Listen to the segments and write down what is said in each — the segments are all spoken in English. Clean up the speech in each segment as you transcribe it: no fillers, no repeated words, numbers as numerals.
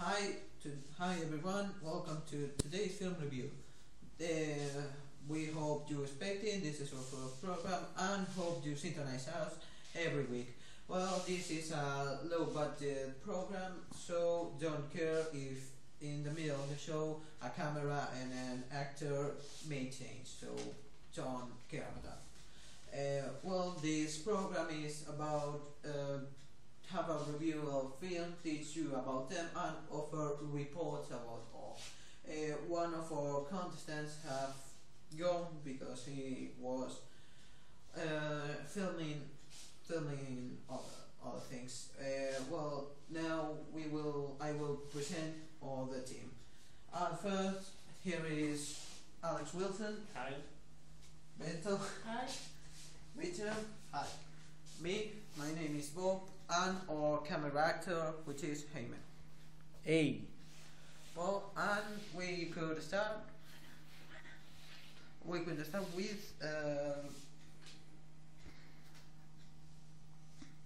Hi everyone, welcome to today's film review. We hope you expecting this is our first program and hope you synchronize us every week. Well, this is a low budget program, so don't care if in the middle of the show a camera and an actor may change, so don't care about that. Well, this program is about have a review of film, teach you about them, and offer reports about all. One of our contestants have gone because he was filming other things. Well, now I will present all the team. First, here is Alex Wilson. Hi. Bento. Hi. Richard. Hi. Me. My name is Bob, and our camera actor, which is Heyman. Hey. Well, and we could start. We could start with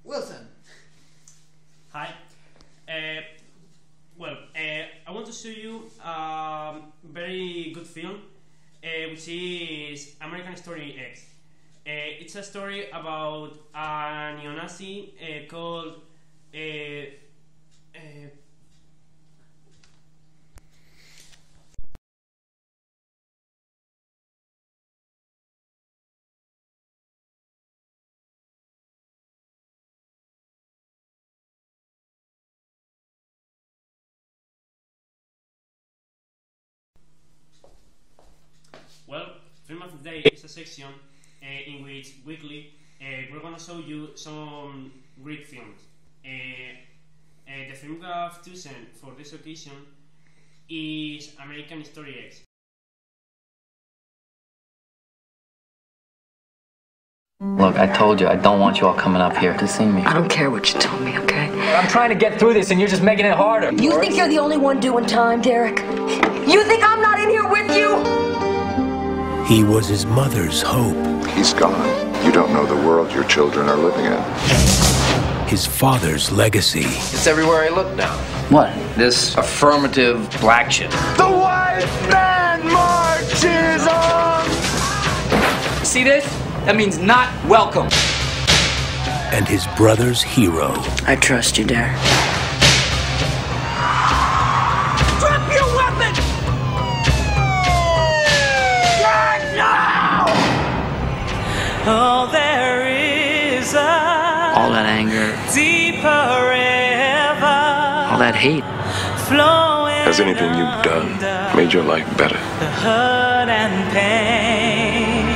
Wilson. Hi. I want to show you a very good film, which is American Story X. It's a story about a neo-Nazi called Well, Film of the Day is a section in which weekly we're going to show you some great films. The film we have chosen for this occasion is American Story X. Look, I told you, I don't want you all coming up here to see me. I don't care what you told me, okay? I'm trying to get through this and you're just making it harder. You think you're the only one doing time, Derek? You think I'm not in here with you? He was his mother's hope. He's gone. You don't know the world your children are living in. His father's legacy. It's everywhere I look now. What? This affirmative black shit. The white man marches on! See this? That means not welcome. And his brother's hero. I trust you, Derek. Drop your weapon! Right now! Oh, there is a All that anger, deeper river all that hate. flowing. Has anything you've done made your life better? The hurt and pain.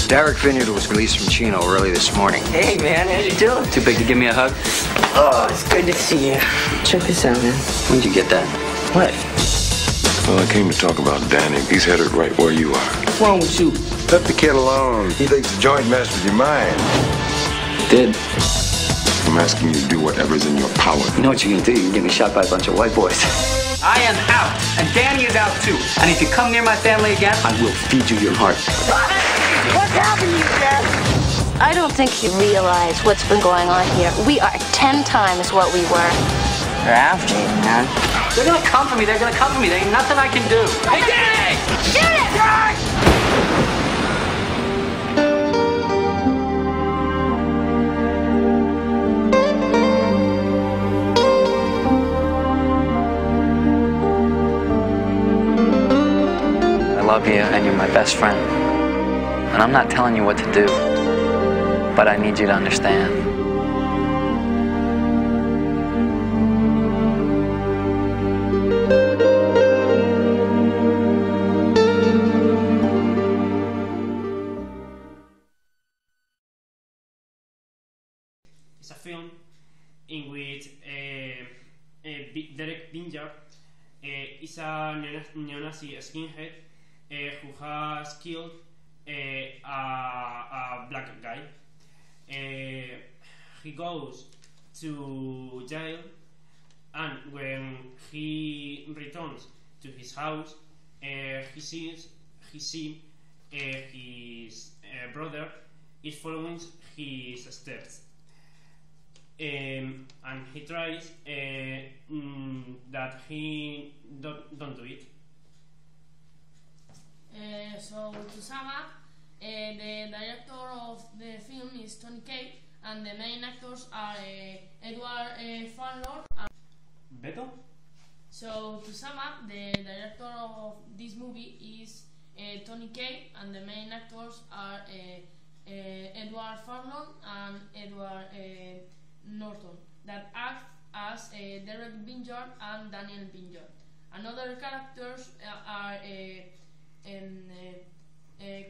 Derek Vineyard was released from Chino early this morning. Hey, man, how you doing? Too big to give me a hug? Oh, it's good to see you. Check this out, man. When'd you get that? What? Well, I came to talk about Danny. He's headed right where you are. What's wrong with you? Let the kid alone. He thinks the joint messed with your mind. Did. I'm asking you to do whatever's in your power. You know what you're gonna do? You're gonna get me shot by a bunch of white boys. I am out, and Danny is out too. And if you come near my family again, I will feed you your heart. What's happening, Dad? I don't think you realize what's been going on here. We are 10 times what we were. They're after you, man. they're gonna come for me. They're gonna come for me. There ain't nothing I can do. Hey, Danny! Shoot it! I love you and you're my best friend. And I'm not telling you what to do, but I need you to understand. It's a film in which Derek Vineyard is a neo-Nazi skinhead who has killed a black guy. He goes to jail, and when he returns to his house, he sees his brother is following his steps. and he tries that he don't do it. So to sum up, the director of the film is Tony Kaye, and the main actors are Edward Furlong. Beto? So to sum up, the director of this movie is Tony Kaye, and the main actors are Edward Furlong and Edward Norton, that act as Derek Vineyard and Daniel Vineyard. Another characters are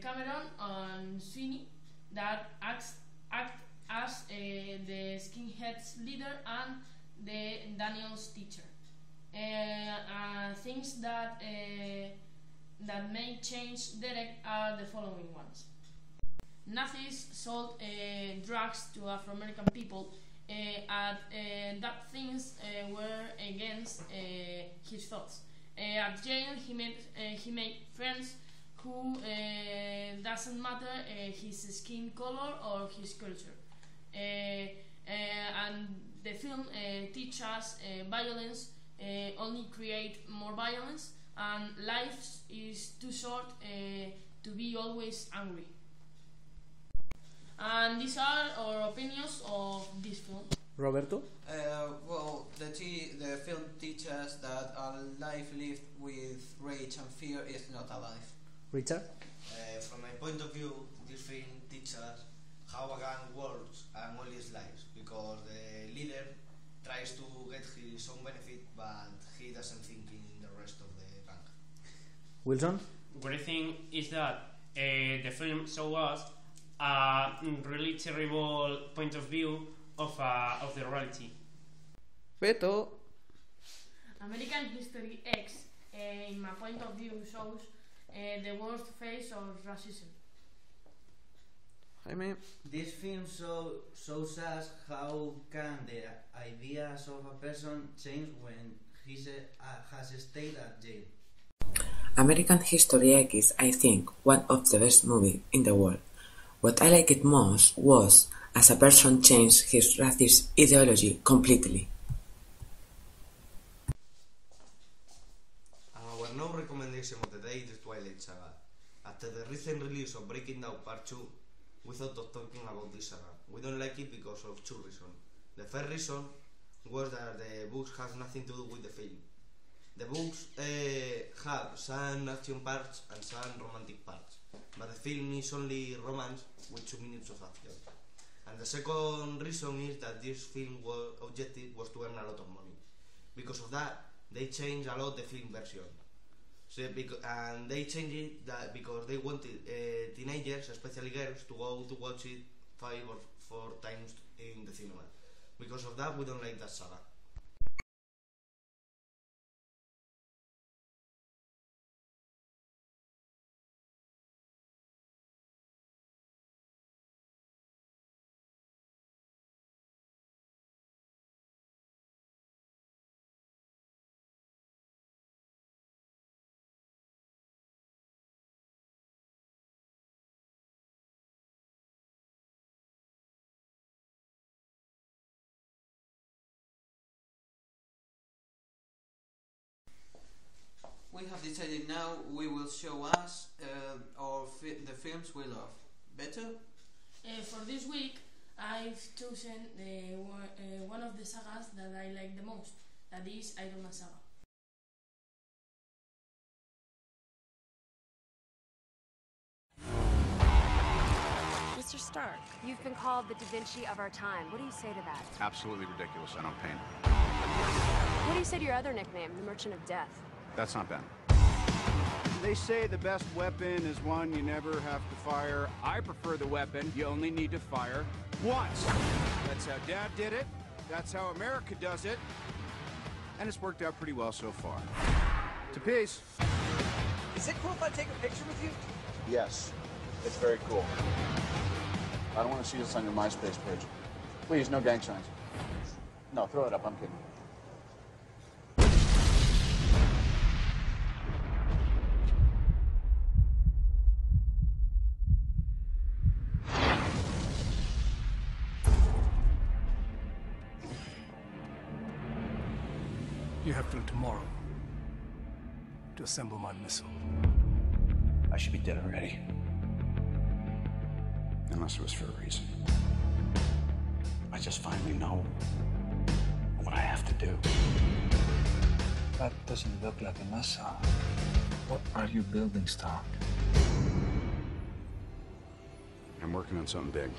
Cameron and Sweeney, that act as the skinheads leader and the Daniel's teacher. Things that may change Derek are the following ones. Nazis sold drugs to Afro-American people, and that things were against his thoughts. At jail, he made friends who doesn't matter his skin color or his culture. And the film teaches us violence only create more violence, and life is too short to be always angry. And these are our opinions of this film. Roberto? Well, the film teaches that a life lived with rage and fear is not a life. Richard? From my point of view, this film teaches how a gang works and all his lives, because the leader tries to get his own benefit, but he doesn't think in the rest of the gang. Wilson? What I think is that the film shows us a really terrible point of view of the reality. Beto? American History X, in my point of view, shows the worst face of racism. Jaime? This film shows us how can the ideas of a person change when he has stayed at jail. American History X is, I think, one of the best movies in the world. What I liked it most was as a person changed his racist ideology completely. Our no recommendation of the day is Twilight Saga. After the recent release of Breaking Down Part 2, we thought of talking about this saga. We don't like it because of two reasons. The first reason was that the books have nothing to do with the film. The books have some action parts and some romantic parts, but the film is only romance with 2 minutes of action. And the second reason is that this film's objective was to earn a lot of money. Because of that, they changed a lot the film version. And they changed it because they wanted teenagers, especially girls, to go to watch it 5 or 4 times in the cinema. Because of that, we don't like that saga. We have decided now we will show us the films we love. Better? For this week, I've chosen one of the sagas that I like the most, that is Iron Man Saga. Mr. Stark, you've been called the Da Vinci of our time. What do you say to that? Absolutely ridiculous. I don't paint. What do you say to your other nickname, the Merchant of Death? That's not bad. They say the best weapon is one you never have to fire. I prefer the weapon you only need to fire once. That's how Dad did it. That's how America does it. And it's worked out pretty well so far. To peace. Is it cool if I take a picture with you? Yes, it's very cool. I don't want to see this on your MySpace page. Please, no gang signs. No, throw it up. I'm kidding. you have till tomorrow to assemble my missile. I should be dead already. Unless it was for a reason. I just finally know what I have to do. That doesn't look like a missile. What are you building, Stark? I'm working on something big.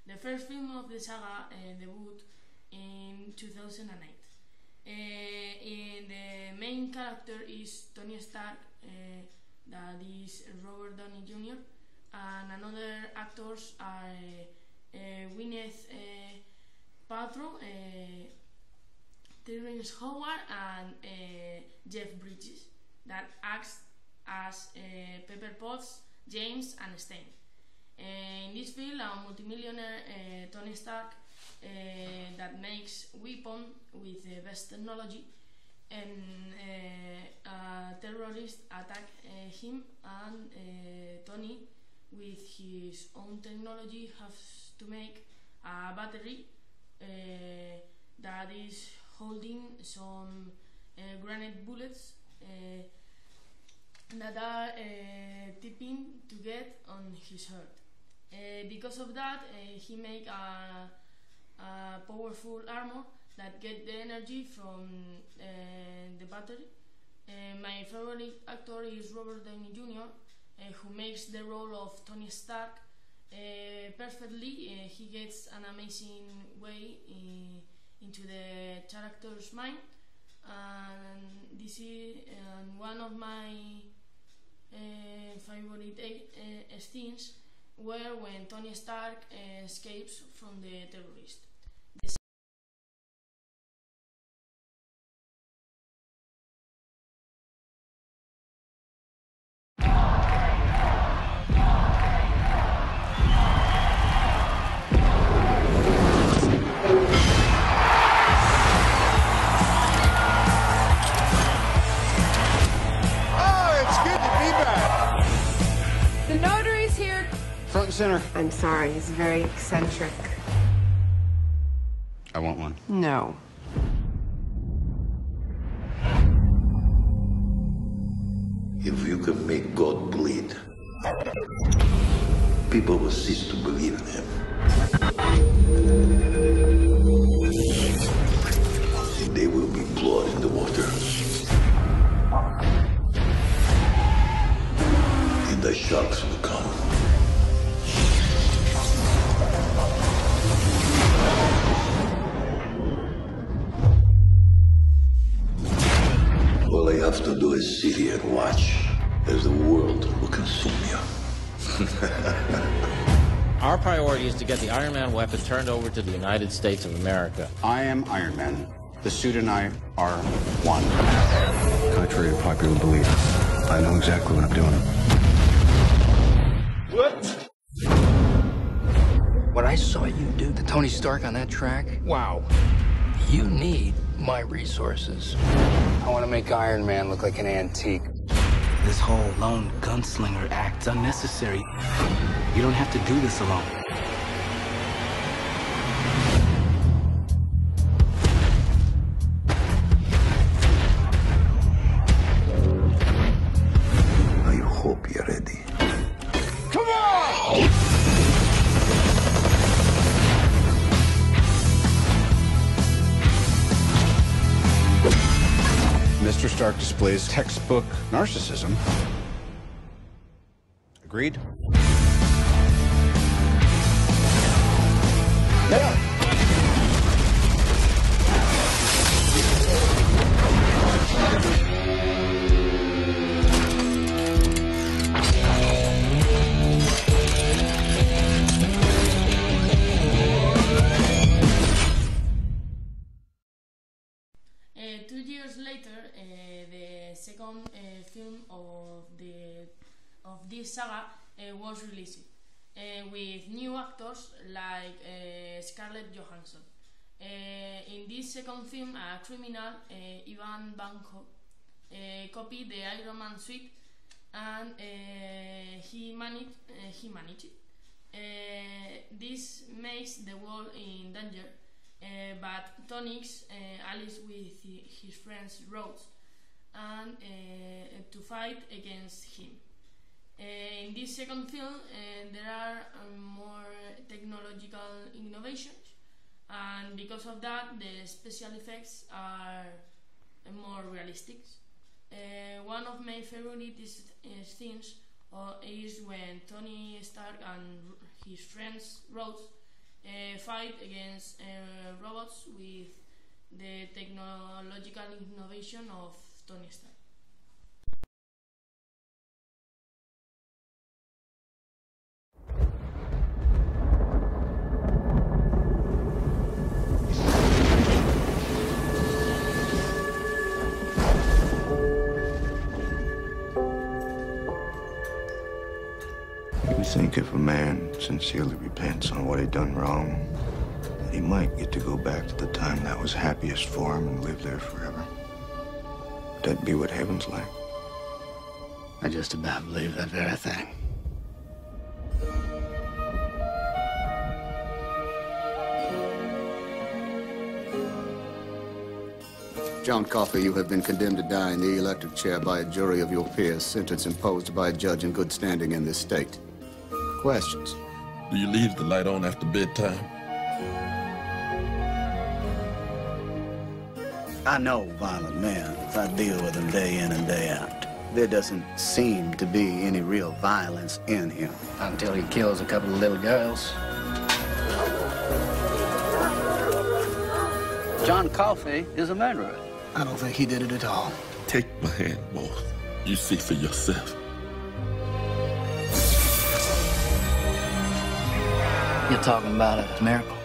The first film of the saga debuted in 2008. The main character is Tony Stark, that is Robert Downey Jr., and another actors are Gwyneth Paltrow, Terrence Howard, and Jeff Bridges, that acts as Pepper Potts, James, and Stein. In this film, a multimillionaire Tony Stark that makes weapons with the best technology, and a terrorist attack him, and Tony, with his own technology, has to make a battery that is holding some granite bullets that are tipping to get on his heart. Because of that, he make a powerful armor that get the energy from the battery. My favorite actor is Robert Downey Jr., who makes the role of Tony Stark perfectly. He gets an amazing way into the character's mind, and this is one of my favorite scenes, where when Tony Stark escapes from the terrorist. Center. I'm sorry, he's very eccentric. I want one. No. If you can make God bleed, people will cease to believe in him. They will be blood in the water. And the sharks will come. All I have to do is sit here and watch as the world will consume you. Our priority is to get the Iron Man weapon turned over to the United States of America. I am Iron Man. The suit and I are one. Contrary to popular belief, I know exactly what I'm doing. What? What I saw you do to Tony Stark on that track, wow. You need my resources. I want to make Iron Man look like an antique. This whole lone gunslinger act's unnecessary. You don't have to do this alone. I hope you're ready. Come on! Stark displays textbook narcissism. Agreed? The second film of this saga was released with new actors like Scarlett Johansson. In this second film, a criminal, Ivan Banco, copied the Iron Man suit, and he managed it. This makes the world in danger. But Tony's allies with his friends Rhodes and to fight against him. In this second film, there are more technological innovations, and because of that, the special effects are more realistic. One of my favorite scenes is when Tony Stark and his friends Rhodes fight against robots with the technological innovation of Tony Stark. You think if a man sincerely repents on what he done wrong, that he might get to go back to the time that was happiest for him and live there forever. Would that be what heaven's like? I just about believe that very thing. John Coffey, you have been condemned to die in the electric chair by a jury of your peers, sentence imposed by a judge in good standing in this state. Questions? Do you leave the light on after bedtime? I know violent men. I deal with them day in and day out. There doesn't seem to be any real violence in him. Until he kills a couple of little girls. John Coffey is a murderer. I don't think he did it at all. Take my hand, both. You see for yourself. You're talking about a miracle?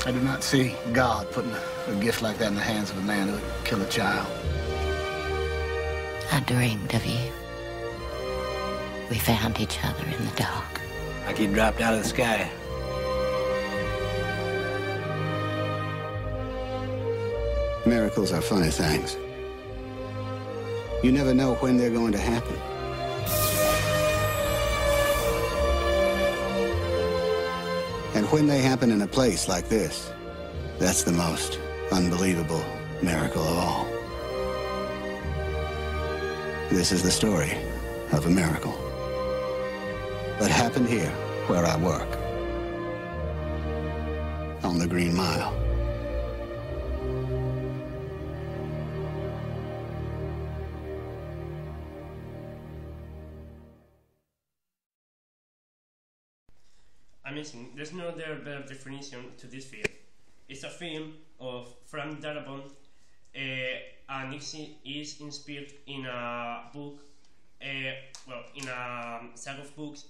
I do not see God putting a gift like that in the hands of a man who would kill a child. I dreamed of you. We found each other in the dark. Like he dropped out of the sky. Miracles are funny things. You never know when they're going to happen. And when they happen in a place like this, that's the most unbelievable miracle of all. This is the story of a miracle. That happened here, where I work. On the Green Mile. Amazing. There's no other better definition to this film. It's a film of Frank Darabont, and it is inspired in a book, in a saga of books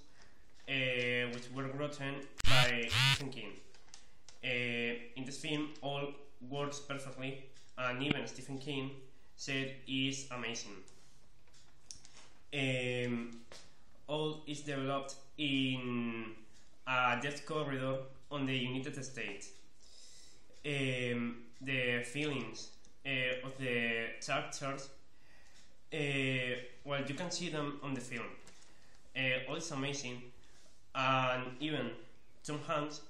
which were written by Stephen King. In this film, all works perfectly, and even Stephen King said is amazing. All is developed in a death corridor on the United States. The feelings of the characters, well, you can see them on the film. All is amazing, and even Tom Hanks,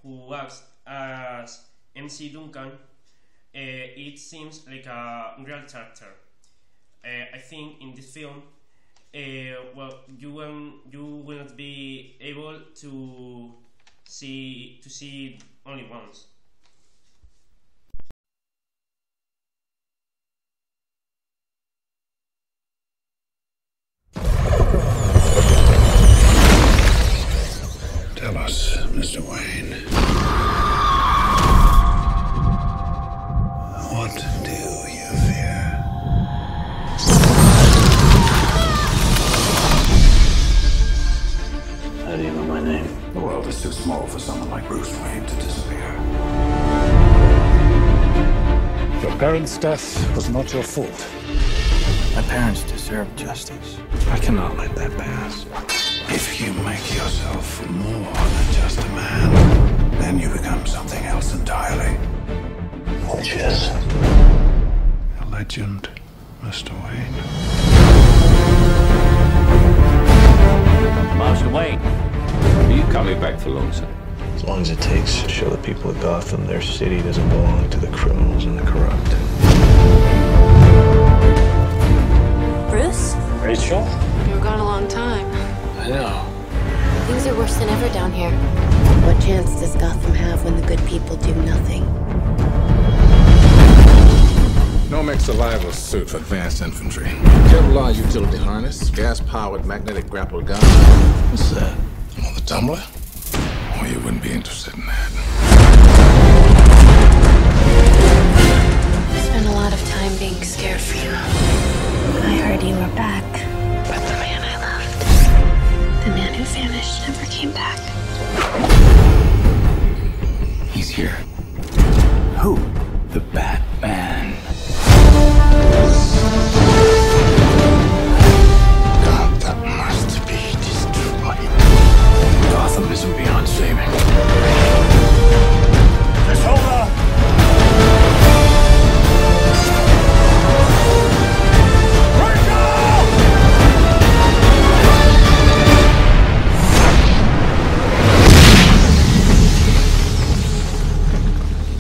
who acts as MC Duncan, it seems like a real character. I think in this film, well, you will not be able to see it only once. parents' death was not your fault. My parents deserve justice. I cannot let that pass. If you make yourself more than just a man, then you become something else entirely. Which is? A legend, Mr. Wayne. Master Wayne, are you coming back for long, sir? As long as it takes to show the people of Gotham their city doesn't belong to the criminals and the corrupt. Bruce? Rachel? You were gone a long time. I know. Things are worse than ever down here. What chance does Gotham have when the good people do nothing? Nomec survival suit for advanced infantry. Kevlar utility harness, gas-powered magnetic grapple gun. What's that? Oh, the tumbler? Oh, you wouldn't be interested in that. I spent a lot of time being scared for you. I heard you were back. But the man I loved, the man who vanished, never came back. He's here. Who? The Batman. Gotham must be destroyed. Gotham isn't beyond saving. Just hold on!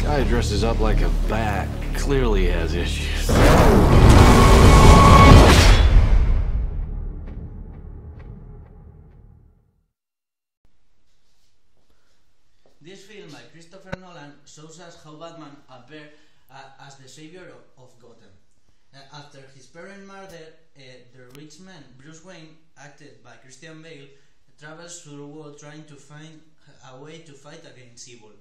Guy dresses up like a bat clearly has issues. This film by Christopher Nolan shows us how Batman appeared as the savior of Gotham. After his parent murder, the rich man Bruce Wayne, acted by Christian Bale, travels through the world trying to find a way to fight against evil.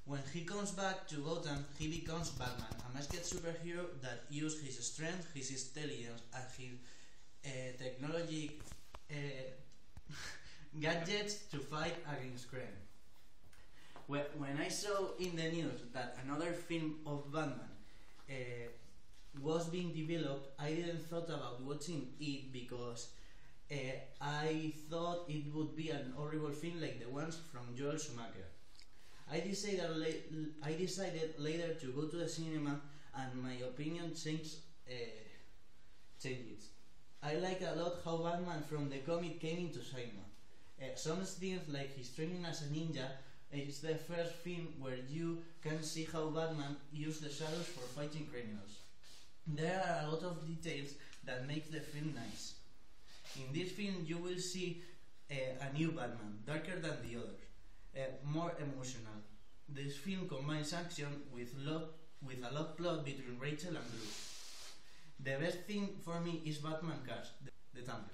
When he comes back to Gotham, he becomes Batman, a masked superhero that uses his strength, his intelligence, and his technology gadgets to fight against crime. When I saw in the news that another film of Batman was being developed, I didn't thought about watching it because I thought it would be an horrible film like the ones from Joel Schumacher. I decided later to go to the cinema, and my opinion changed. I like a lot how Batman from the comic came into cinema. Some scenes like his training as a ninja. It's the first film where you can see how Batman used the shadows for fighting criminals. There are a lot of details that make the film nice. In this film you will see a new Batman, darker than the others. More emotional. This film combines action with a love plot between Rachel and Bruce. The best thing for me is Batman cast, the Tumbler.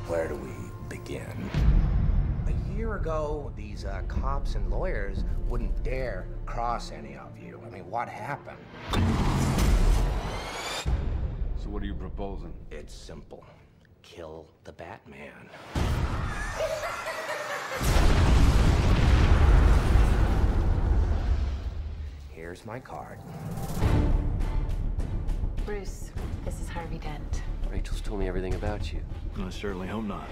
Where do we begin? A year ago, these cops and lawyers wouldn't dare cross any of you. I mean, what happened? So what are you proposing? It's simple. Kill the Batman. Here's my card. Bruce, this is Harvey Dent. Rachel's told me everything about you. I certainly hope not.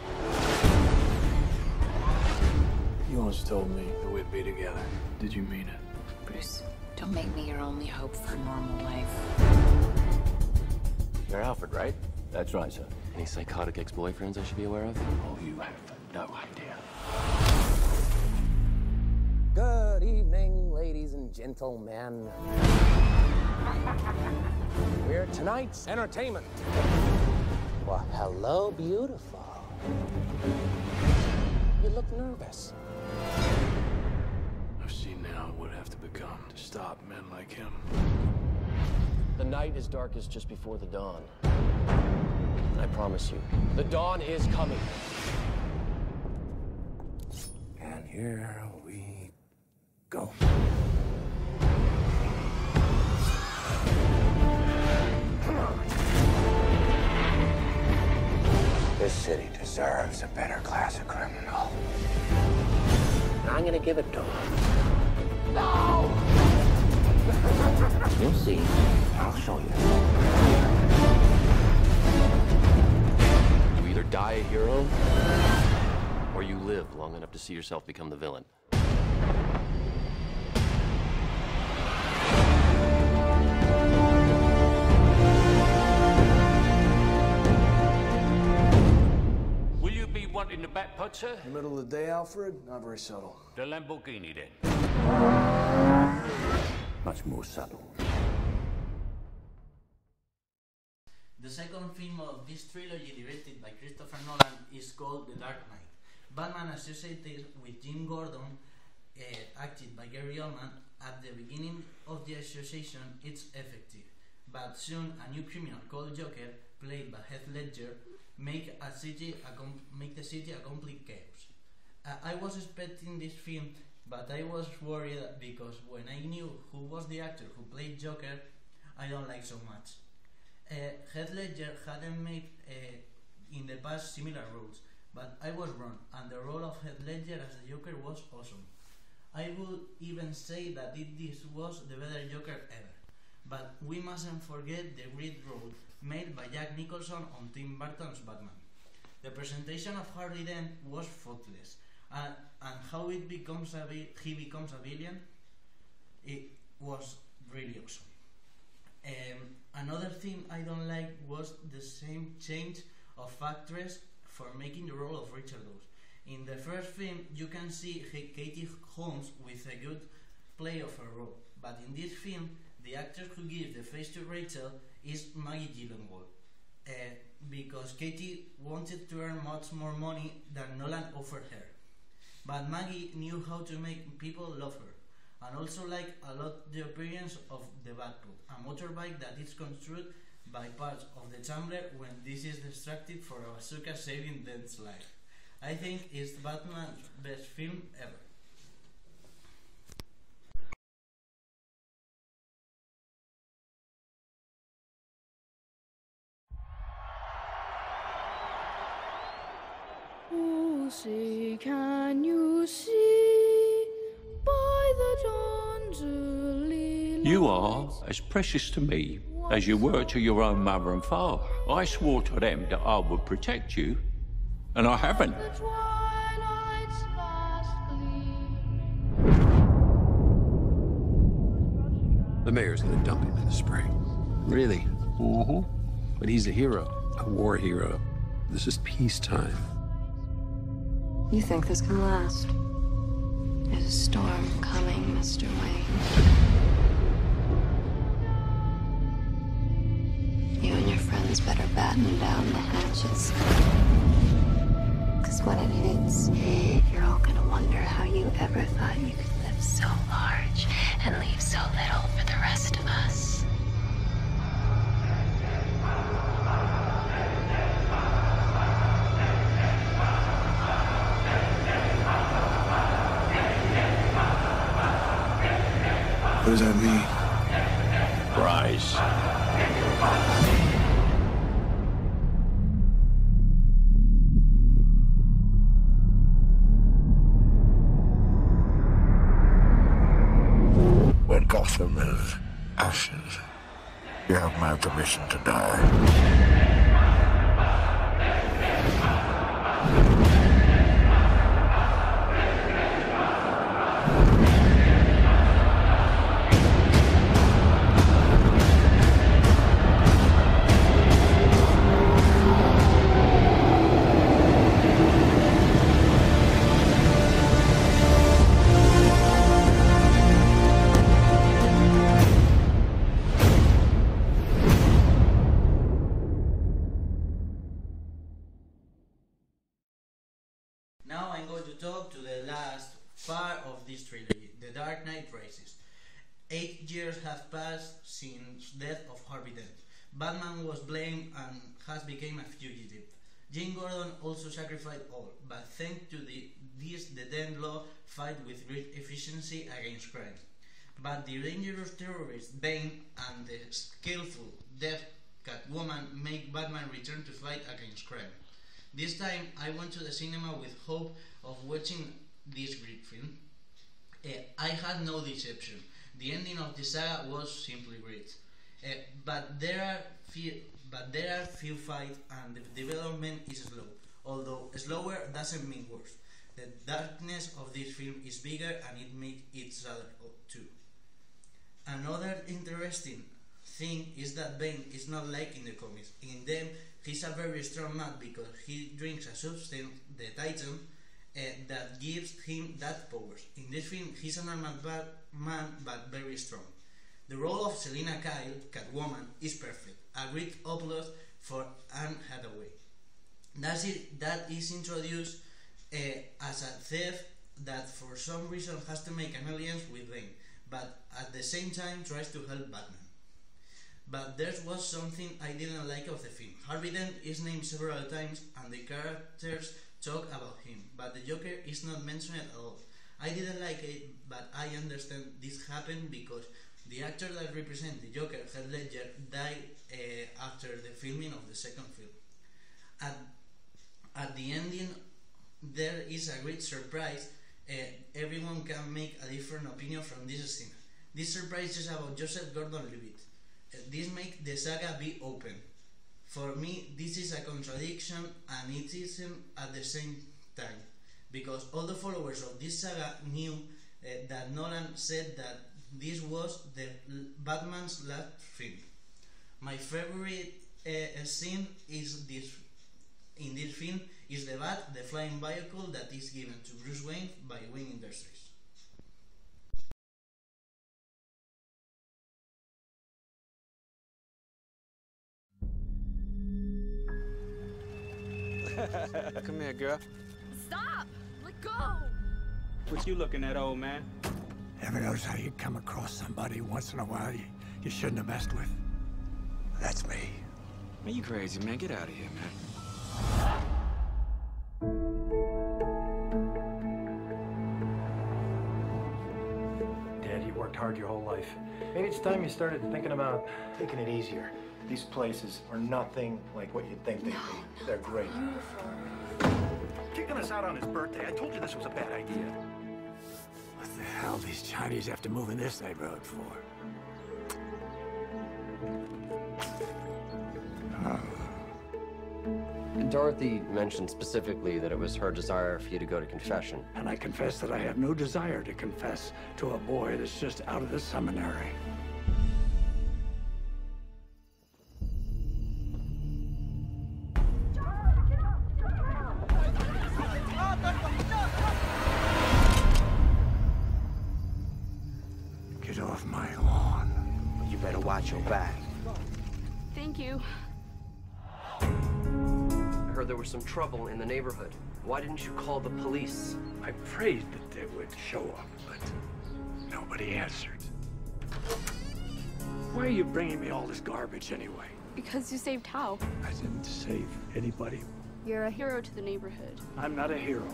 You once told me that we'd be together. Did you mean it? Bruce, don't make me your only hope for a normal life. You're Alfred, right? That's right, sir. Any psychotic ex-boyfriends I should be aware of? Oh, you have no idea. Good evening, ladies and gentlemen. We're tonight's entertainment. Well, hello, beautiful. You look nervous. I've seen now what it would have to become to stop men like him. The night is darkest just before the dawn. And I promise you, the dawn is coming. And here we Go. This city deserves a better class of criminal. And I'm gonna give it to him. No! You'll see. I'll show you. You either die a hero, or you live long enough to see yourself become the villain. Will you be wanting the back putt, sir? In the middle of the day, Alfred? Not very subtle. The Lamborghini, then. Much more subtle. The second film of this trilogy, directed by Christopher Nolan, is called The Dark Knight. Batman, associated with Jim Gordon, acted by Gary Oldman. At the beginning of the association, it's effective, but soon a new criminal called Joker, played by Heath Ledger, make the city a complete chaos. I was expecting this film, but I was worried because when I knew who was the actor who played Joker, I don't like so much. Heath Ledger hadn't made in the past similar roles, but I was wrong, and the role of Heath Ledger as the Joker was awesome. I would even say that this was the better Joker ever. But we mustn't forget the great role made by Jack Nicholson on Tim Burton's Batman. The presentation of Harvey Dent was faultless, and how he becomes a villain, it was really awesome. Another thing I don't like was the same change of actress for making the role of Rachel Dawes. In the first film, you can see Katie Holmes with a good play of her role, but in this film, the actress who gives the face to Rachel is Maggie Gyllenhaal, because Katie wanted to earn much more money than Nolan offered her. But Maggie knew how to make people love her, and also liked a lot the appearance of the Batpod, a motorbike that is construed by parts of the chamber when this is distracted for a bazooka saving Dent's life. I think it's Batman's best film ever. Oh, say, can you see by the dawn's early light? You are as precious to me as you were to your own mother and father. I swore to them that I would protect you, and I haven't. The twilight's fast gleaming. The mayor's gonna dump him in the spring. Really? Mm-hmm. But he's a hero, a war hero. This is peacetime. You think this can last? There's a storm coming, Mr. Wayne. You and your friends better batten down the hatches. Because when it hits, you're all gonna wonder how you ever thought you could live so large and leave so little for the rest of us. What does that mean? Rise. When Gotham is ashes, you have my permission to die. Now I'm going to talk to the last part of this trilogy, The Dark Knight Rises. 8 years have passed since death of Harvey Dent. Batman was blamed and has become a fugitive. Jim Gordon also sacrificed all, but thanks to the Dent law fight with great efficiency against crime. But the dangerous terrorist Bane and the skillful deaf Catwoman make Batman return to fight against crime. This time I went to the cinema with hope of watching this great film. I had no deception. The ending of the saga was simply great. But there are few fights and the development is slow. Although slower doesn't mean worse. The darkness of this film is bigger and it makes it sadder too. Another interesting thing is that Bane is not like in the comics. In them, he's a very strong man because he drinks a substance, the Titan, that gives him that powers. In this film, he's a normal man but very strong. The role of Selina Kyle, Catwoman, is perfect. A great upload for Anne Hathaway. That is introduced as a thief that for some reason has to make an alliance with Bane, but at the same time tries to help Batman. But there was something I didn't like of the film. Harvey Dent is named several times and the characters talk about him, but the Joker is not mentioned at all. I didn't like it, but I understand this happened because the actor that represents the Joker, Heath Ledger, died after the filming of the second film. At the ending, there is a great surprise. Everyone can make a different opinion from this scene. This surprise is about Joseph Gordon-Levitt. This makes the saga be open. For me, this is a contradiction and it isn't at the same time, because all the followers of this saga knew that Nolan said that this was the Batman's last film. My favorite scene is this. In this film is the Bat, the flying vehicle that is given to Bruce Wayne by Wayne Industries. Come here, girl. Stop! Let go! What you looking at, old man? Ever notice how you come across somebody once in a while you shouldn't have messed with? That's me. Man, you crazy, man. Get out of here, man. Dad, you worked hard your whole life. Maybe it's time you started thinking about taking it easier. These places are nothing like what you'd think they'd be. They're great. Kicking us out on his birthday. I told you this was a bad idea. What the hell these Chinese have to move in this neighborhood for? Dorothy mentioned specifically that it was her desire for you to go to confession. And I confess that I have no desire to confess to a boy that's just out of the seminary. Get off my lawn. You better watch your back. Thank you. I heard there was some trouble in the neighborhood. Why didn't you call the police? I prayed that they would show up, but nobody answered. Why are you bringing me all this garbage anyway? Because you saved Hal. I didn't save anybody. You're a hero to the neighborhood. I'm not a hero.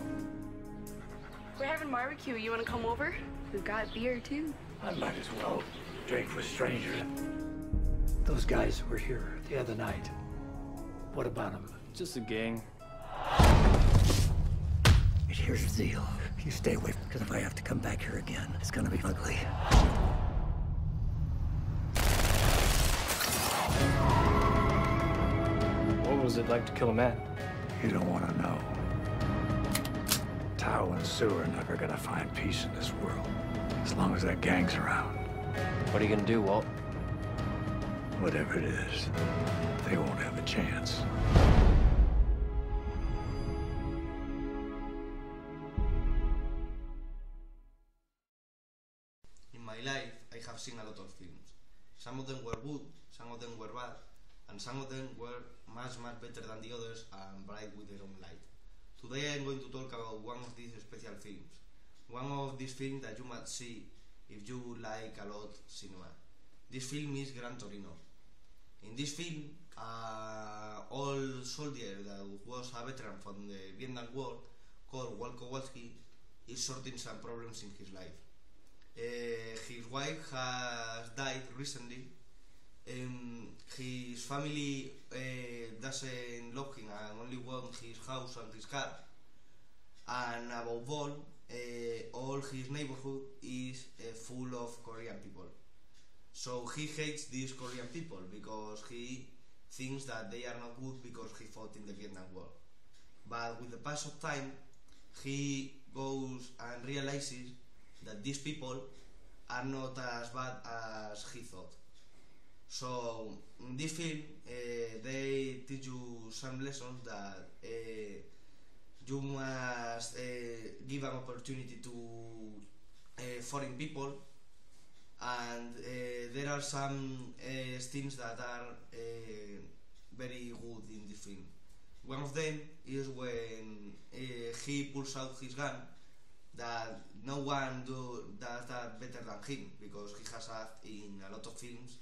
We're having barbecue. You want to come over? We've got beer, too. I might as well drink with strangers. Those guys were here the other night. What about them? Just a gang. Here's the deal. You stay away, because if I have to come back here again, it's gonna be ugly. What was it like to kill a man? You don't want to know. Tao and Sue are never gonna find peace in this world, as long as that gang's around. What are you gonna do, Walt? Whatever it is, they won't have a chance. In my life, I have seen a lot of films. Some of them were good, some of them were bad, and some of them were much better than the others and bright with their own light. Today I'm going to talk about one of these special films. One of these films that you must see if you like a lot cinema. This film is Gran Torino. In this film, old soldier that was a veteran from the Vietnam War called Walt Kowalski is sorting some problems in his life. His wife has died recently. His family doesn't love him and only want his house and his car. And above all his neighborhood is full of Korean people. So he hates these Korean people because he thinks that they are not good because he fought in the Vietnam War. But with the pass of time, he goes and realizes that these people are not as bad as he thought. So in this film, they teach you some lessons that you must give an opportunity to foreign people, and there are some things that are very good in this film. One of them is when he pulls out his gun, that no one does that better than him, because he has acted in a lot of films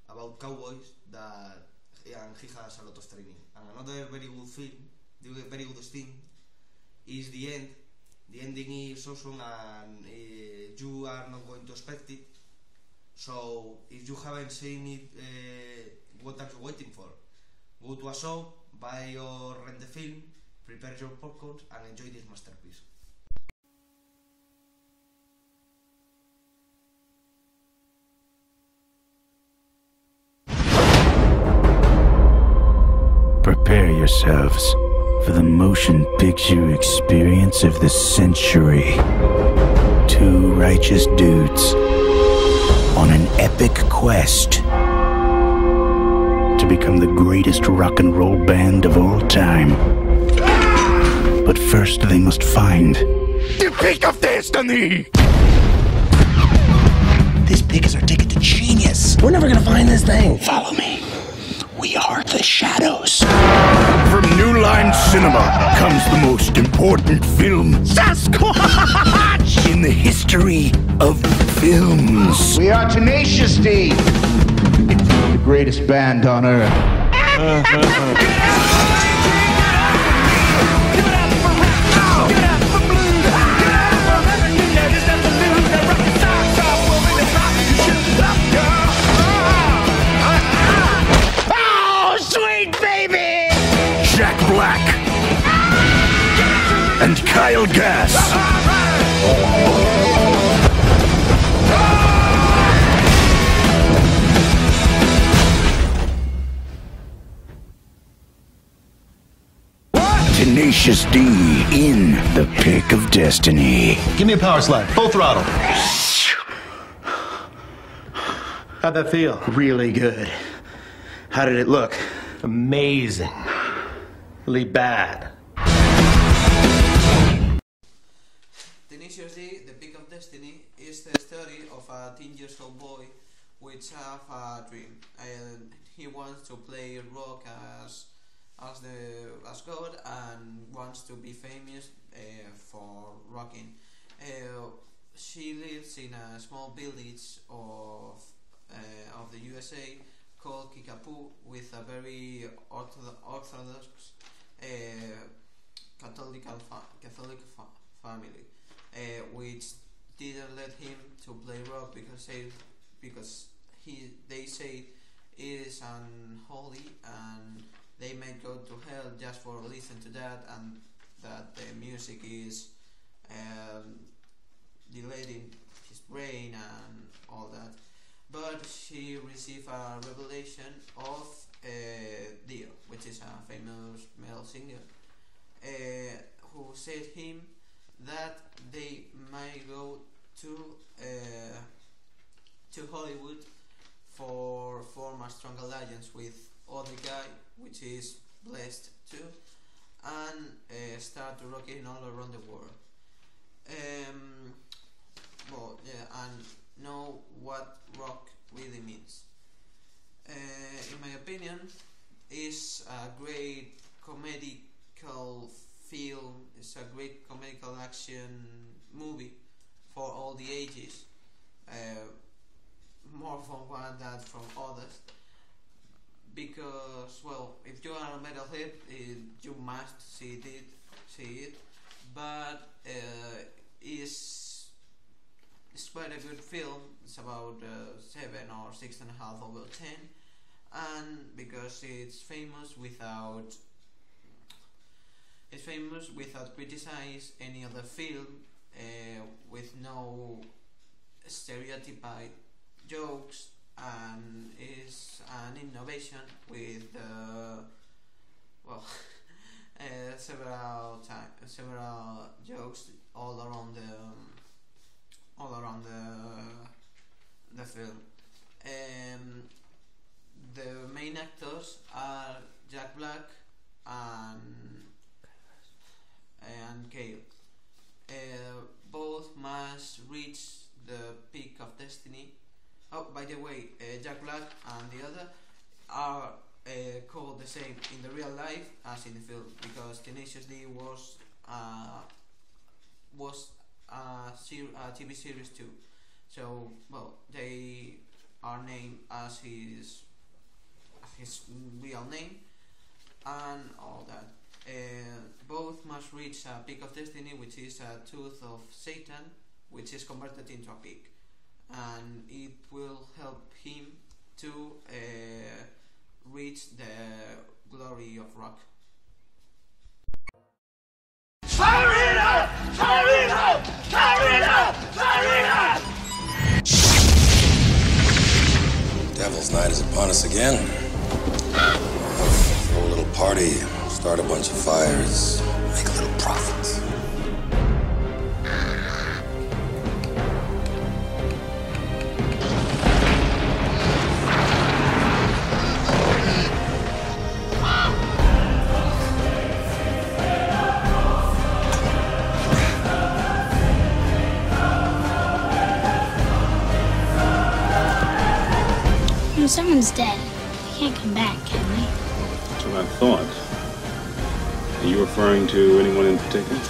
about cowboys and he has a lot of training. And another very good film, very good thing, is the end. The ending is awesome and you are not going to expect it. So if you haven't seen it, what are you waiting for? Go to a shop, buy or rent the film, prepare your popcorn and enjoy this masterpiece. Prepare yourselves for the motion picture experience of the century. Two righteous dudes on an epic quest to become the greatest rock and roll band of all time. But first they must find the Peak of Destiny! This pick is our ticket to genius. We're never gonna find this thing. Follow me. We are the Shadows. From New Line Cinema comes the most important film, Sasquatch, in the history of films. We are Tenacious D, the greatest band on earth. Jack Black and Kyle Gass. Tenacious D in the Pick of Destiny. Give me a power slide, full throttle. How'd that feel? Really good. How did it look? Amazing. Really bad. Tenacious D, The Pick of Destiny, is the story of a 10-year-old boy which has a dream, and he wants to play rock as God and wants to be famous for rocking. She lives in a small village of the USA called Kickapoo, with a very orthodox Catholic family, which didn't let him to play rock because they say it is unholy and they may go to hell just for listening to that, and that the music is dilating his brain and all that. But she received a revelation of Dio, which is a famous male singer, who said him that they might go to Hollywood for form a strong alliance with other guy, which is blessed too, and start rocking all around the world. And know what rock really means. In my opinion, is a great comedical film. It's a great comedical action movie for all the ages. More from one than from others. Because, well, if you are a metalhead, you must see it. But quite a good film. It's about 7 or 6.5 over 10, and because it's famous without criticize any other film, with no stereotypic jokes, and is an innovation with several jokes all around the film. The main actors are Jack Black and Cale. Both must reach the peak of destiny. Oh, by the way, Jack Black and the other are called the same in the real life as in the film, because Tenacious D was a TV series too. So, well, they are named as his real name and all that. Both must reach a peak of destiny, which is a tooth of Satan, which is converted into a pig, and it will help him to reach the glory of rock. Terminado! Terminado! Terminado! Terminado! Devil's Night is upon us again. Throw a little party, start a bunch of fires, make a little profit. When someone's dead, they can't come back, can they? That's what I thought. Are you referring to anyone in particular?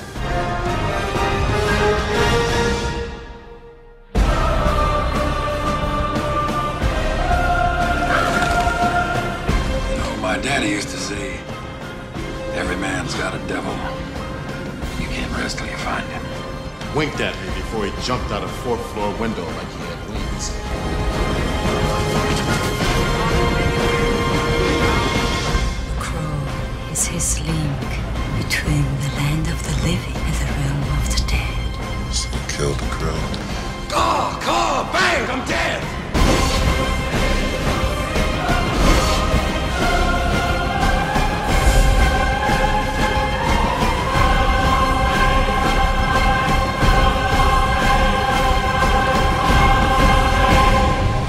You know, my daddy used to say, every man's got a devil. You can't rest till you find him. Winked at me before he jumped out a fourth-floor window like he had wings. Is his link between the land of the living and the realm of the dead. So you killed the crow. Caw, bang, I'm dead!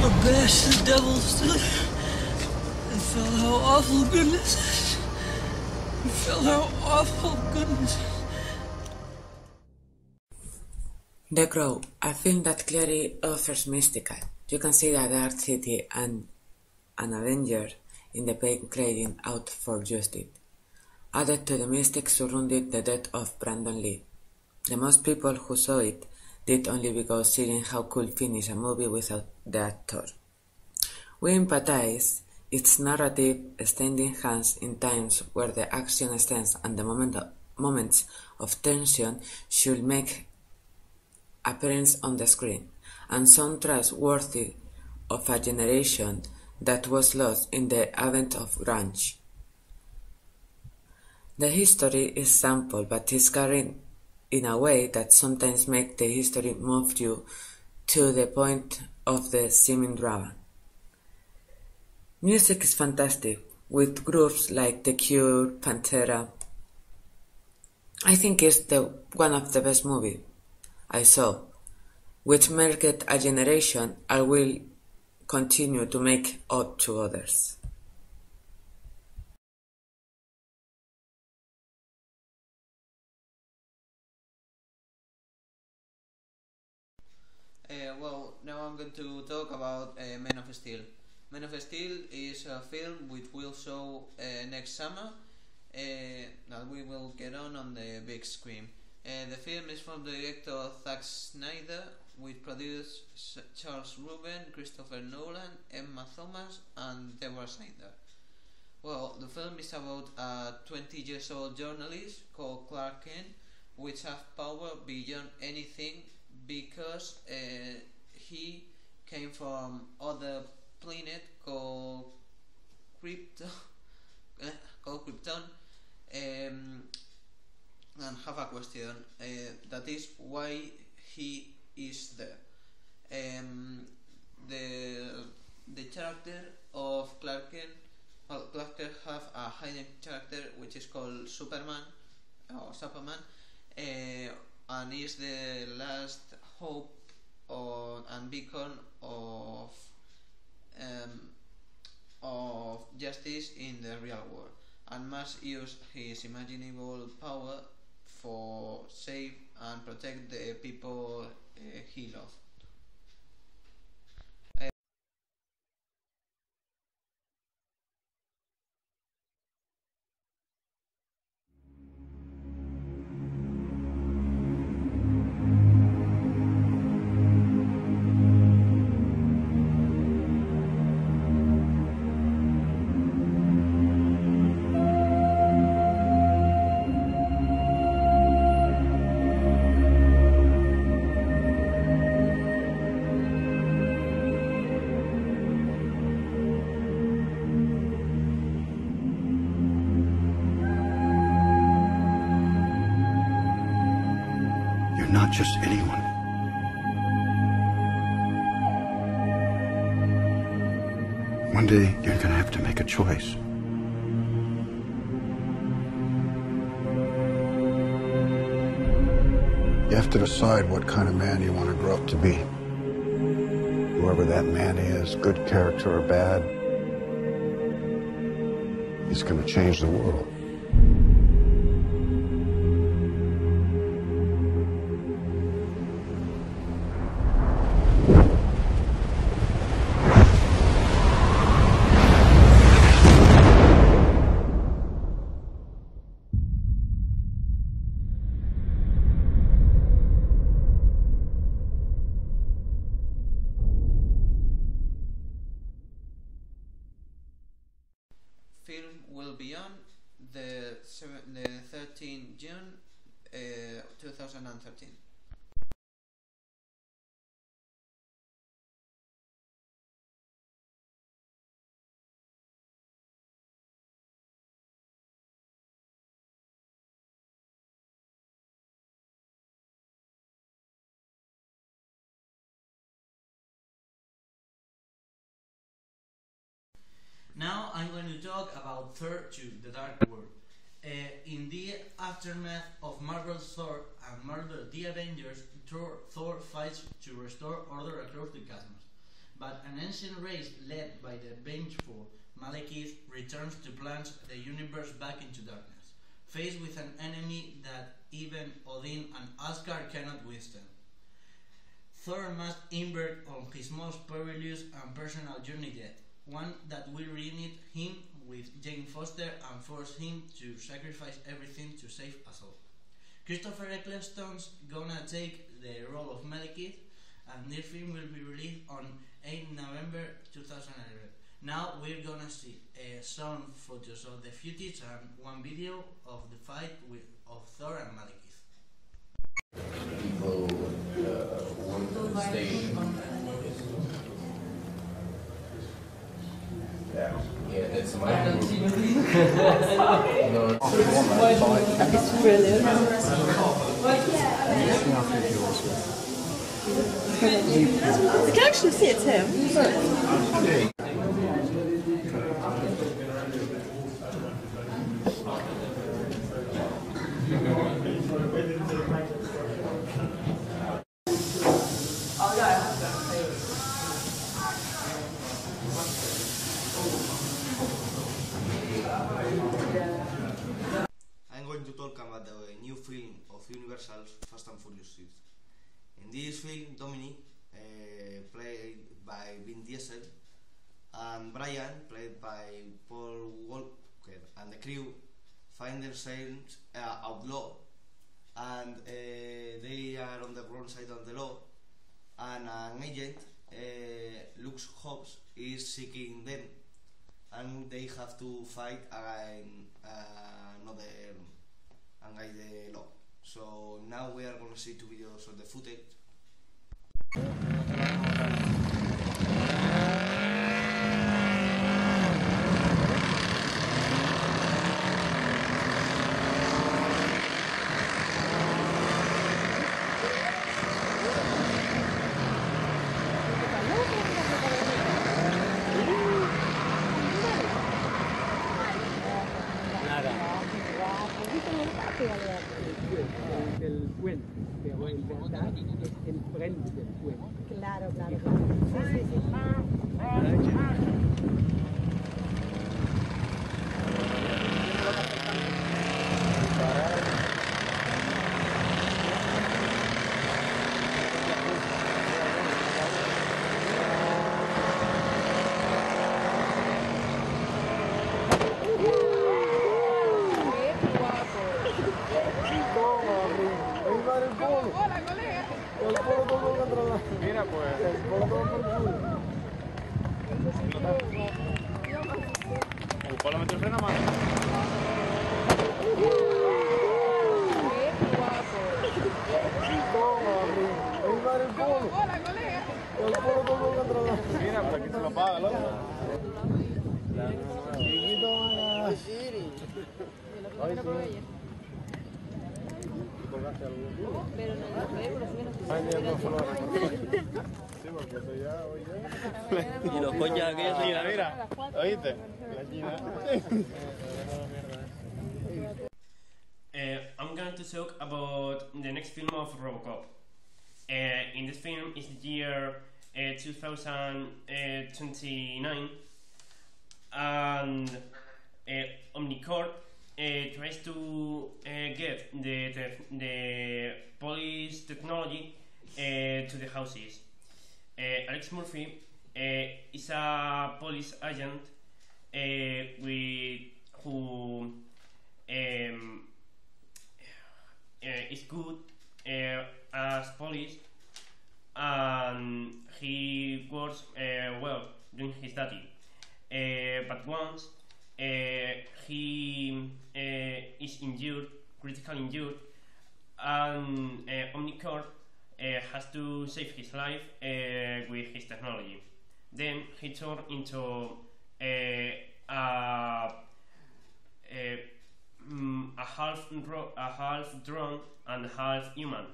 I bashed the devil still and felt how awful goodness is. Feel how awful goodness. The Crow, a film that clearly offers mystical. You can see a dark city and an Avenger in the pain crying out for justice. Added to the mystic surrounding the death of Brandon Lee. The most people who saw it did only because seeing how could finish a movie without the actor. We empathize. Its narrative extending hands in times where the action stands and the moments of tension should make appearance on the screen, and soundtracks worthy of a generation that was lost in the advent of grunge. The history is sampled but is carried in a way that sometimes makes the history move you to the point of the seeming drama. Music is fantastic, with groups like The Cure, Pantera. I think it's one of the best movies I saw, which marked a generation I will continue to make ode to others. Well, now I'm going to talk about Man of Steel. Man of Steel is a film which will show next summer, that we will get on the big screen. The film is from the director Zack Snyder, with producers Charles Ruben, Christopher Nolan, Emma Thomas and Deborah Snyder. Well, the film is about a 20-year-old journalist called Clark Kent, which has power beyond anything because he came from other planet called Krypton, and have a question. That is why he is there. The character of Clark Kent. Well, Clark Kent have a hidden character which is called Superman, and is the last hope and beacon of justice in the real world, and must use his imaginable power for save and protect the people he loves. Not just anyone. One day, you're gonna have to make a choice. You have to decide what kind of man you want to grow up to be. Whoever that man is, good character or bad, he's gonna change the world. Film will be on the 13th June 2013. Now I'm going to talk about Thor 2, The Dark World. In the aftermath of Marvel's Thor and Marvel The Avengers, Thor fights to restore order across the cosmos. But an ancient race led by the vengeful Malekith returns to plunge the universe back into darkness, faced with an enemy that even Odin and Asgard cannot withstand. Thor must embark on his most perilous and personal journey yet, one that will reunite him with Jane Foster and force him to sacrifice everything to save us all. Christopher Eccleston's gonna take the role of Malekith, and this film will be released on 8 November 2011. Now we're gonna see some photos of the footage and one video of the fight of Thor and Malekith. People on stage. Yeah, that's my It's brilliant. I can actually see it's him. I'm going to talk about the new film of Universal's Fast and Furious series. In this film, Dominic, played by Vin Diesel, and Brian, played by Paul Walker, and the crew find themselves outlawed, and they are on the wrong side of the law, and an agent, Lux Hobbs, is seeking them, and they have to fight against the law. So now we are going to see two videos of the footage. verdad es enfrente del fuego. Claro, claro, claro. Sí, sí, sí. Mira, pues. El polo todo por culo. El polo metió el freno a mano. Mira, por aquí se lo paga el otro. Chiquito, mana. Hoy sí. Pero no, Ay, Dios, no solo sí, porque eso ya, hoy ya. Y los coñas aquellos. Mira, mira, ¿oíste? La China. I'm going to talk about the next film of RoboCop. In this film is the year 2029, and Omnicorp tries to get the police technology to the houses. Alex Murphy is a police agent who is good as police, and he works well doing his duty. But once he is injured, critically injured, and Omnicorp has to save his life with his technology. Then he turned into a half drone and half human.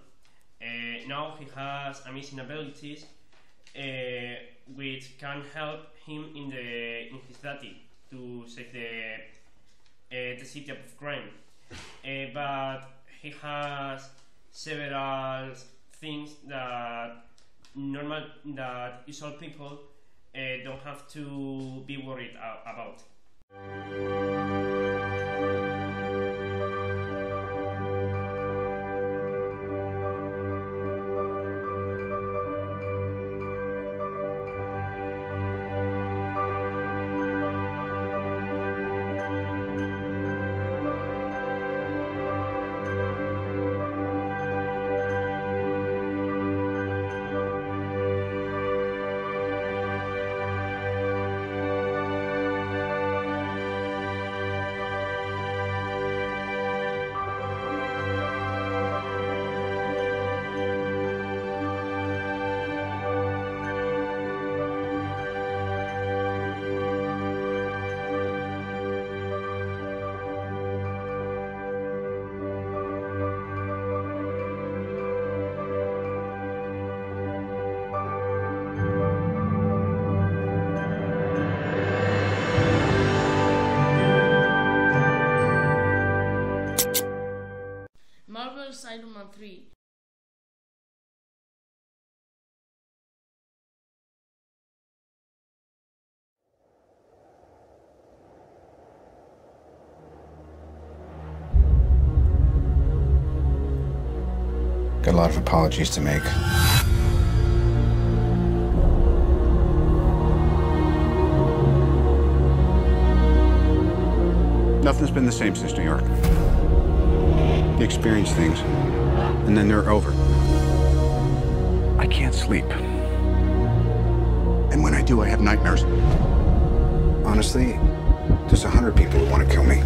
Now he has amazing abilities which can help him in his duty to save the city of crime. But he has several things that usual people don't have to be worried about. Marvel's Iron Man 3. Got a lot of apologies to make. Nothing's been the same since New York. You experience things, and then they're over. I can't sleep. And when I do, I have nightmares. Honestly, there's 100 people who want to kill me.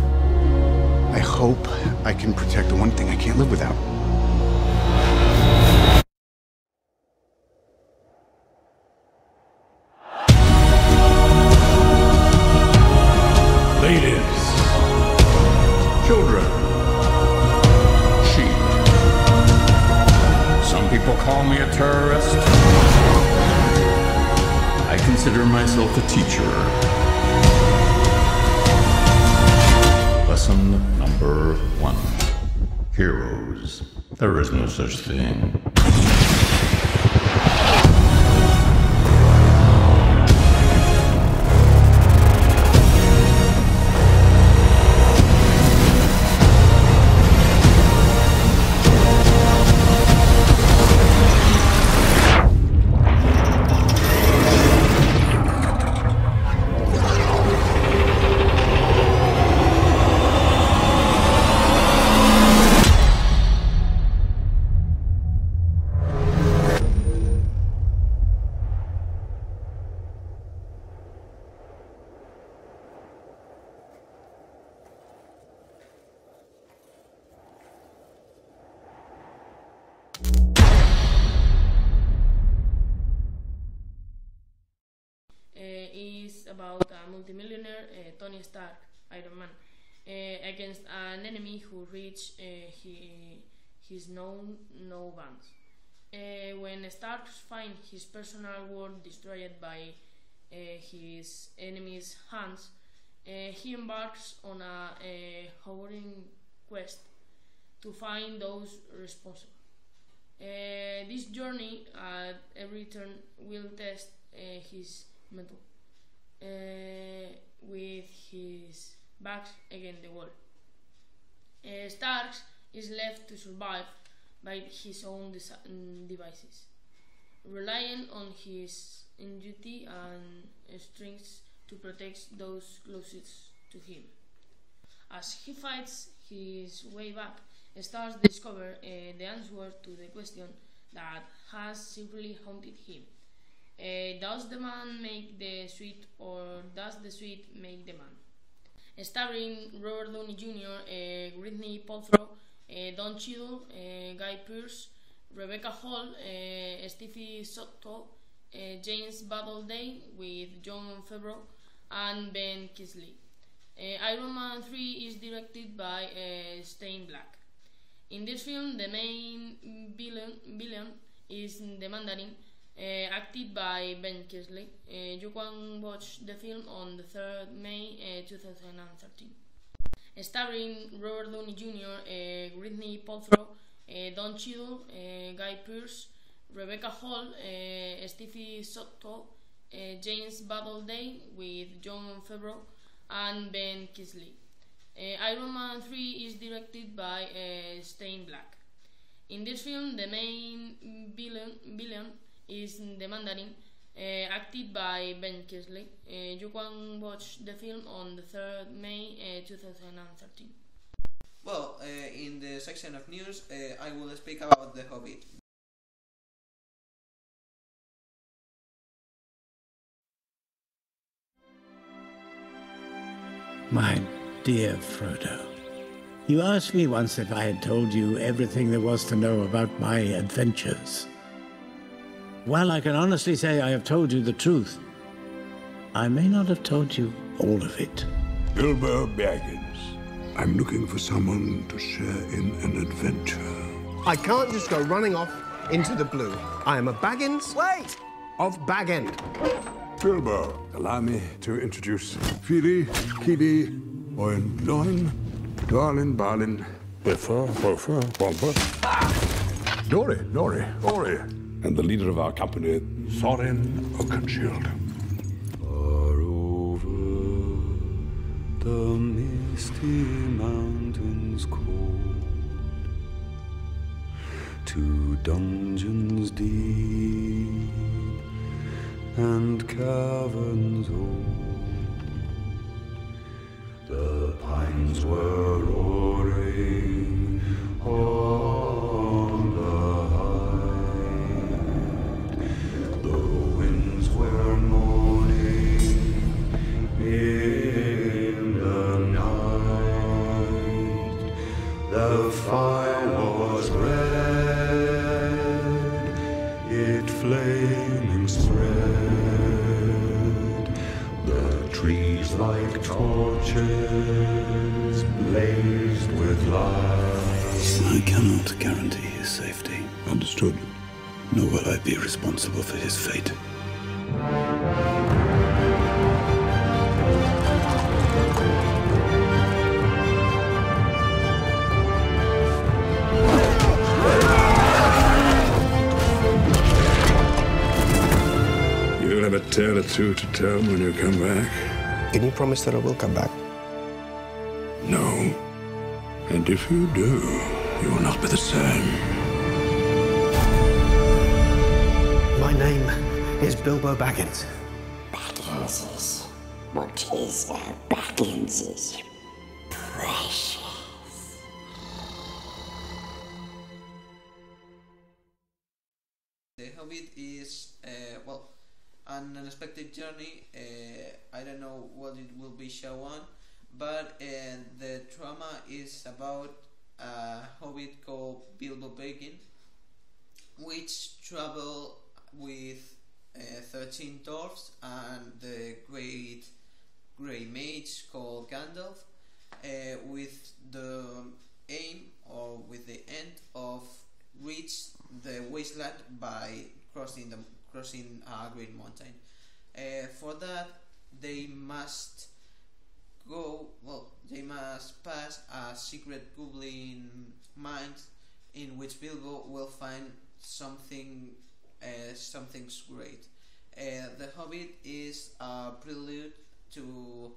I hope I can protect the one thing I can't live without. Ladies, children, sheep. Some people call me a terrorist. I consider myself a teacher. Lesson number 1. Heroes. There is no such thing. Is about a multimillionaire, Tony Stark, Iron Man, against an enemy who reached his known no bounds. When Stark finds his personal world destroyed by his enemy's hands, he embarks on a hovering quest to find those responsible. This journey at every turn will test his mettle, with his back against the wall. Stark is left to survive by his own devices, relying on his ingenuity and strength to protect those closest to him. As he fights his way back, Stark discovers the answer to the question that has simply haunted him. Does the man make the sweet, or does the sweet make the man? Starring Robert Downey Jr., Gwyneth Paltrow, Don Cheadle, Guy Pearce, Rebecca Hall, Stevie Sotto, James Badaldane with Jon Favreau and Ben Kingsley. Iron Man 3 is directed by Shane Black. In this film, the main villain is the Mandarin, acted by Ben Kingsley. You can watch the film on the 3rd May 2013. Starring Robert Downey Jr., Gwyneth Paltrow, Don Cheadle, Guy Pearce, Rebecca Hall, Stevie Sotto, James Badaldane with Jon Favreau and Ben Kingsley. Iron Man 3 is directed by Shane Black. In this film, the main villain is the Mandarin, acted by Ben Kingsley. You can watch the film on the 3rd May 2013. Well, in the section of news, I will speak about The Hobbit. My dear Frodo, you asked me once if I had told you everything there was to know about my adventures. Well, I can honestly say I have told you the truth. I may not have told you all of it. Bilbo Baggins. I'm looking for someone to share in an adventure. I can't just go running off into the blue. I am a Baggins. Wait! Of Bag End. Bilbo, allow me to introduce Fili, Kili, Oin, Loin, Darlin, Balin, Biffa, Bofa, Bomba, Dori, Ori, and the leader of our company, Thorin Oakenshield. Far over the misty mountains cold, to dungeons deep and caverns old, the pines were roaring on the height, the winds were moaning in the night, the fire was red, it flaming spread, the trees like torches blazed with light. I cannot guarantee his safety. Understood. Nor will I be responsible for his fate. tale or two to tell when you come back? Can you promise that I will come back? No. And if you do, you will not be the same. My name is Bilbo Baggins. Bagginses. What is Bagginses? Precious. The Hobbit is, well, an unexpected journey. I don't know what it will be shown, but the drama is about a hobbit called Bilbo Baggins, which travel with 13 dwarfs and the great grey mage called Gandalf, with the aim or with the end of reach the wasteland by crossing a great mountain. For that, they must pass a secret goblin mine in which Bilbo will find something great. The Hobbit is a prelude to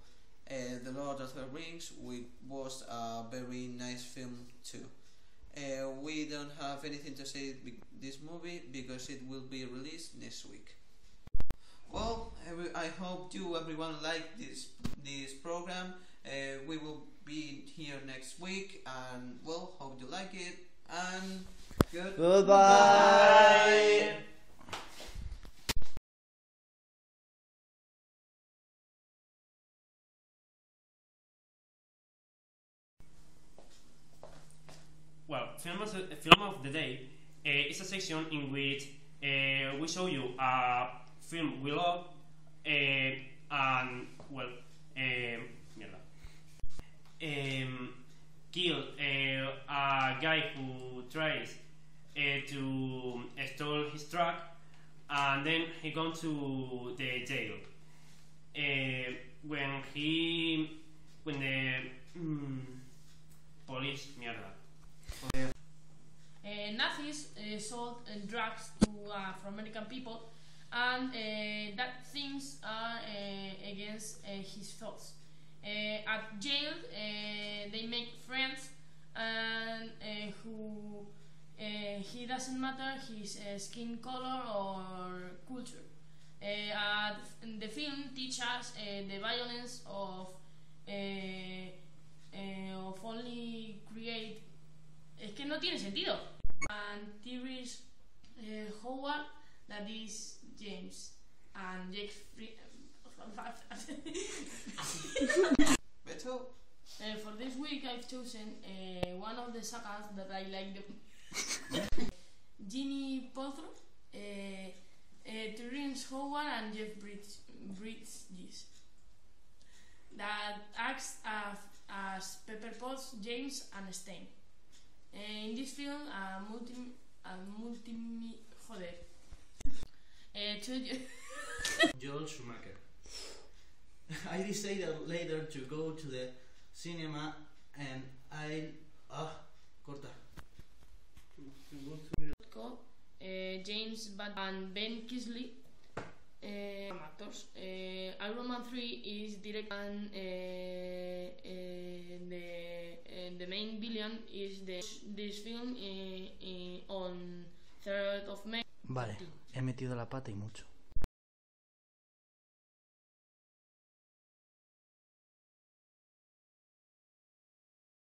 The Lord of the Rings, which was a very nice film too. We don't have anything to say this movie because it will be released next week. Well, I hope everyone liked this program. We will be here next week, and well, hope you like it. And goodbye. Well, film of the day is a section in which we show you a film we love and well, kill a guy who tries to steal his truck, and then he goes to the jail. When the police Nazis sold drugs to Afro-American people, and that things are against his thoughts. At jail, they make friends, and who he doesn't matter his skin color or culture. The film teaches us the violence of only create. Es que no tiene sentido. And Tyrese Howard, that is James, and Jake Beto? For this week I've chosen one of the sagas that I like the Ginny Paltrow, Tyrese Howard and Jeff Bridges, that acts as Pepper Potts, James and Stein. In this film, Joel Schumacher. I decided later to go to the cinema, and corta. James Bond and Ben Kingsley, actors. Iron Man 3 is directed, and the main villain is this film on 3rd of May. Vale, he metido la pata y mucho.